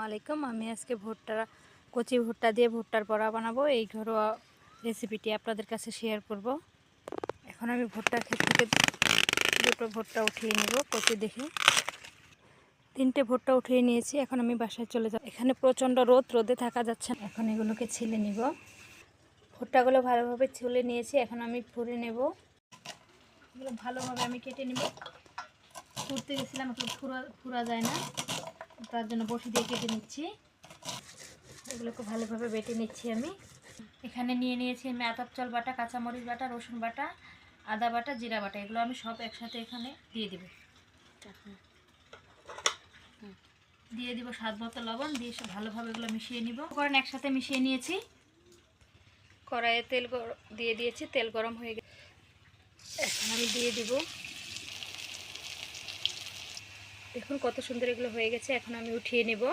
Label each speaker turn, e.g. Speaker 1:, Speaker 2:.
Speaker 1: আলাইকুম। আমি আজকে কচি ভুট্টা দিয়ে ভুট্টার বড়া বানাবো। এই ঘরোয়া রেসিপিটি আপনাদের কাছে শেয়ার করব। এখন আমি ভুট্টা ক্ষেত থেকে দুটো ভুট্টা উঠিয়ে নেব কচি দেখে। 3টে ভুট্টা উঠিয়ে নিয়েছি। এখন আমি বাসায় চলে যাব। এখানে প্রচণ্ড রোদে থাকা যাচ্ছে না। এখন এগুলোকে ছিলে নিব। ভুট্টাগুলো ভালোভাবে ছুলে নিয়েছি। এখন আমি ফুড়ে নেব। এগুলো ভালোভাবে আমি কেটে নেব। ফুটতে গেছিলাম, একটু ফুরা যায় না, তার জন্য বটি দিয়ে কেটে নিচ্ছি। এগুলোকে ভালোভাবে বেটে নিচ্ছি আমি। এখানে নিয়ে নিয়েছি আমি আতপ চাল বাটা, কাঁচামরিচ বাটা, রসুন বাটা, আদা বাটা, জিরা বাটা। এগুলো আমি সব একসাথে এখানে দিয়ে দেব। দিয়ে দিব স্বাদ মতো লবণ দিয়ে ভালোভাবে এগুলো মিশিয়ে নিব। উপকরণ একসাথে মিশিয়ে নিয়েছি। কড়াইয়ে তেল দিয়ে দিয়েছি, তেল গরম হয়ে গেছে। এখন আমি দিয়ে দিব। দেখুন কত সুন্দর এগুলো হয়ে গেছে। এখন আমি উঠিয়ে নেব।